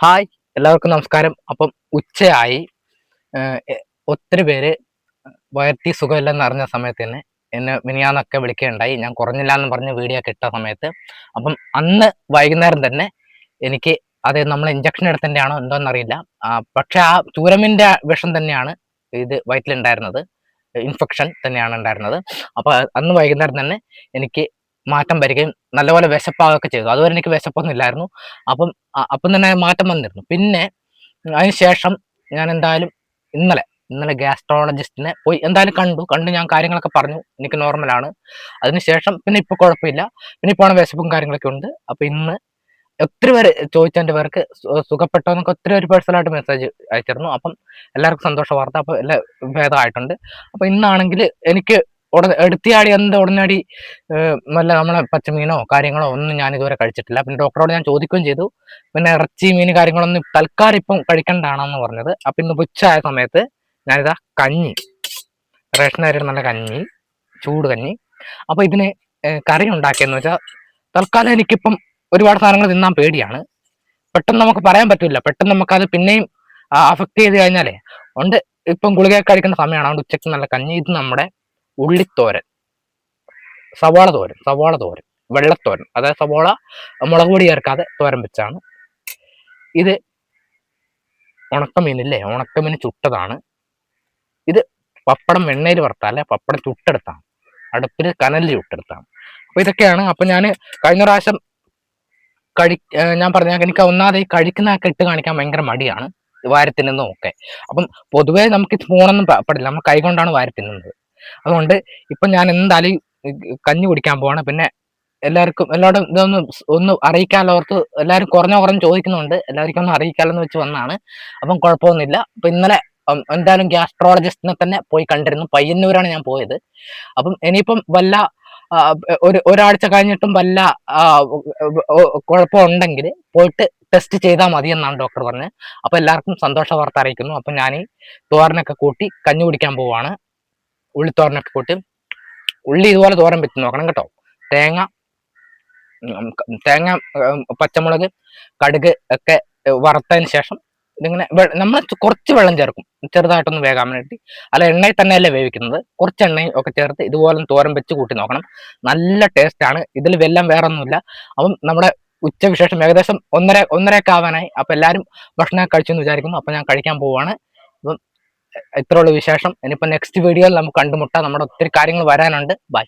Hi, എല്ലാവർക്കും നമസ്കാരം. അപ്പം ഉച്ചയായി. ഒത്തിരി പേര് വയറ്റി സുഖമില്ലെന്ന് അറിഞ്ഞ സമയത്ത് തന്നെ എന്നെ മിനിയാന്നൊക്കെ വിളിക്കുകയുണ്ടായി. ഞാൻ കുറഞ്ഞില്ല എന്ന് പറഞ്ഞ് വീഡിയോ ഒക്കെ ഇട്ട സമയത്ത്. അപ്പം അന്ന് വൈകുന്നേരം തന്നെ എനിക്ക് അത് നമ്മൾ ഇഞ്ചക്ഷൻ എടുത്തതിൻ്റെ ആണോ എന്തോന്നറിയില്ല. പക്ഷെ ആ ചൂരമിൻ്റെ വിഷം തന്നെയാണ് ഇത് വയറ്റിലുണ്ടായിരുന്നത്. ഇൻഫെക്ഷൻ തന്നെയാണ് ഉണ്ടായിരുന്നത്. അപ്പോൾ അന്ന് വൈകുന്നേരം തന്നെ എനിക്ക് മാറ്റം വരികയും നല്ലപോലെ വിശപ്പാവുകയൊക്കെ ചെയ്തു. അതുവരെ എനിക്ക് വിശപ്പൊന്നും ഇല്ലായിരുന്നു. അപ്പം തന്നെ മാറ്റം വന്നിരുന്നു. പിന്നെ അതിന് ശേഷം ഞാൻ എന്തായാലും ഇന്നലെ ഗ്യാസ്ട്രോളജിസ്റ്റിനെ പോയി എന്തായാലും കണ്ടു ഞാൻ കാര്യങ്ങളൊക്കെ പറഞ്ഞു. എനിക്ക് നോർമലാണ്. അതിനുശേഷം പിന്നെ ഇപ്പൊ കുഴപ്പമില്ല. പിന്നെ ഇപ്പോൾ വിശപ്പും കാര്യങ്ങളൊക്കെ ഉണ്ട്. അപ്പൊ ഇന്ന് ഒത്തിരി പേര് ചോദിച്ചതിന്റെ പേർക്ക് സുഖപ്പെട്ടോ എന്നൊക്കെ ഒത്തിരി പേര് പേഴ്സണലായിട്ട് മെസ്സേജ് അയച്ചിരുന്നു. അപ്പം എല്ലാവർക്കും സന്തോഷ വാർത്ത. അപ്പൊ എല്ലാം ഭേദമായിട്ടുണ്ട്. അപ്പൊ ഇന്നാണെങ്കിൽ എനിക്ക് എടുത്തിയാടി ഉടനടി വല്ല നമ്മളെ പച്ചമീനോ കാര്യങ്ങളോ ഒന്നും ഞാൻ ഇതുവരെ കഴിച്ചിട്ടില്ല. പിന്നെ ഡോക്ടറോട് ഞാൻ ചോദിക്കുകയും ചെയ്തു. പിന്നെ ഇറച്ചി മീൻ കാര്യങ്ങളൊന്നും തൽക്കാലം ഇപ്പം കഴിക്കണ്ടാണെന്ന് പറഞ്ഞത്. അപ്പൊ ഇന്ന് ഉച്ചയായ സമയത്ത് ഞാനിതാ കഞ്ഞി, റേഷൻ അരിയുടെ നല്ല കഞ്ഞി, ചൂട് കഞ്ഞി. അപ്പൊ ഇതിന് കറി ഉണ്ടാക്കിയെന്ന് വെച്ചാൽ തൽക്കാലം എനിക്കിപ്പം ഒരുപാട് സാധനങ്ങൾ തിന്നാൻ പേടിയാണ്. പെട്ടെന്ന് നമുക്ക് പറയാൻ പറ്റില്ല. പെട്ടെന്ന് നമുക്കത് പിന്നെയും അഫക്ട് ചെയ്ത് കഴിഞ്ഞാലേ ഉണ്ട്. ഇപ്പം ഗുളിക കഴിക്കുന്ന സമയമാണ്. അതുകൊണ്ട് ഉച്ചയ്ക്ക് നല്ല കഞ്ഞി. ഇത് നമ്മുടെ ഉള്ളിത്തോരൻ, സവാള തോരൻ, വെള്ളത്തോരൻ, അതായത് സവാള മുളക് പൊടി ചേർക്കാതെ തോരൻ വെച്ചാണ്. ഇത് ഉണക്കമീൻ ചുട്ടതാണ്. ഇത് പപ്പടം എണ്ണയിൽ വറുത്തല്ല, പപ്പടം ചുട്ടെടുത്താണ്, അടുപ്പിൽ കനലിൽ ചുട്ടെടുത്താണ്. അപ്പൊ ഇതൊക്കെയാണ്. അപ്പൊ ഞാൻ കഴിഞ്ഞ പ്രാവശ്യം ഞാൻ പറഞ്ഞ എനിക്ക് ഒന്നാമത് ഈ കഴിക്കുന്നതൊക്കെ ഇട്ട് കാണിക്കാൻ ഭയങ്കര മടിയാണ്, വാരി തിന്നുന്നതും ഒക്കെ. അപ്പം പൊതുവേ നമുക്ക് സ്പൂണൊന്നും പടില്ല, നമ്മൾ കൈ കൊണ്ടാണ് വാരി തിന്നുന്നത്. അതുകൊണ്ട് ഇപ്പൊ ഞാൻ എന്തായാലും കഞ്ഞി കുടിക്കാൻ പോവാണ്. പിന്നെ എല്ലാവരോടും ഒന്ന് അറിയിക്കാലോർത്ത് എല്ലാവരും കുറഞ്ഞ് ചോദിക്കുന്നുണ്ട്. എല്ലാവർക്കും ഒന്ന് അറിയിക്കാലെന്ന് വെച്ച് വന്നാണ്. അപ്പം കുഴപ്പമൊന്നുമില്ല. അപ്പൊ ഇന്നലെ എന്തായാലും ഗ്യാസ്ട്രോളജിസ്റ്റിനെ തന്നെ പോയി കണ്ടിരുന്നു. പയ്യന്നൂരാണ് ഞാൻ പോയത്. അപ്പം ഇനിയിപ്പം വല്ല ഒരാഴ്ച കഴിഞ്ഞിട്ടും വല്ല കുഴപ്പമുണ്ടെങ്കിൽ പോയിട്ട് ടെസ്റ്റ് ചെയ്താൽ മതി എന്നാണ് ഡോക്ടർ പറഞ്ഞത്. അപ്പൊ എല്ലാവർക്കും സന്തോഷ വാർത്ത അറിയിക്കുന്നു. അപ്പൊ ഞാൻ ഈ തോരനൊക്കെ കൂട്ടി കഞ്ഞി കുടിക്കാൻ പോവാണ്. ഉള്ളിത്തോരനൊക്കെ കൂട്ടി. ഉള്ളി ഇതുപോലെ തോരൻ വെച്ച് നോക്കണം കേട്ടോ. തേങ്ങ, പച്ചമുളക്, കടുക് ഒക്കെ വറുത്തതിന് ശേഷം ഇതിങ്ങനെ നമ്മൾ കുറച്ച് വെള്ളം ചേർക്കും, ചെറുതായിട്ടൊന്ന് വേകാൻ വേണ്ടി. അല്ല, എണ്ണയിൽ തന്നെയല്ലേ വേവിക്കുന്നത്. കുറച്ച് എണ്ണയും ഒക്കെ ചേർത്ത് ഇതുപോലെ തോരൻ വെച്ച് കൂട്ടി നോക്കണം. നല്ല ടേസ്റ്റ് ആണ്. ഇതിൽ വെല്ലം വേറൊന്നുമില്ല. അപ്പം നമ്മുടെ ഉച്ചവിശേഷം ഏകദേശം ഒന്നരയൊക്കെ ആവാനായി. അപ്പൊ എല്ലാവരും ഭക്ഷണം കഴിച്ചെന്ന് വിചാരിക്കുന്നു. അപ്പൊ ഞാൻ കഴിക്കാൻ പോവാണ്. അപ്പം ഇത്രയുള്ള വിശേഷം. ഇനിയിപ്പോ നെക്സ്റ്റ് വീഡിയോയിൽ നമുക്ക് കണ്ടുമുട്ടാം. നമ്മുടെ ഒത്തിരി കാര്യങ്ങൾ വരാനുണ്ട്. ബൈ.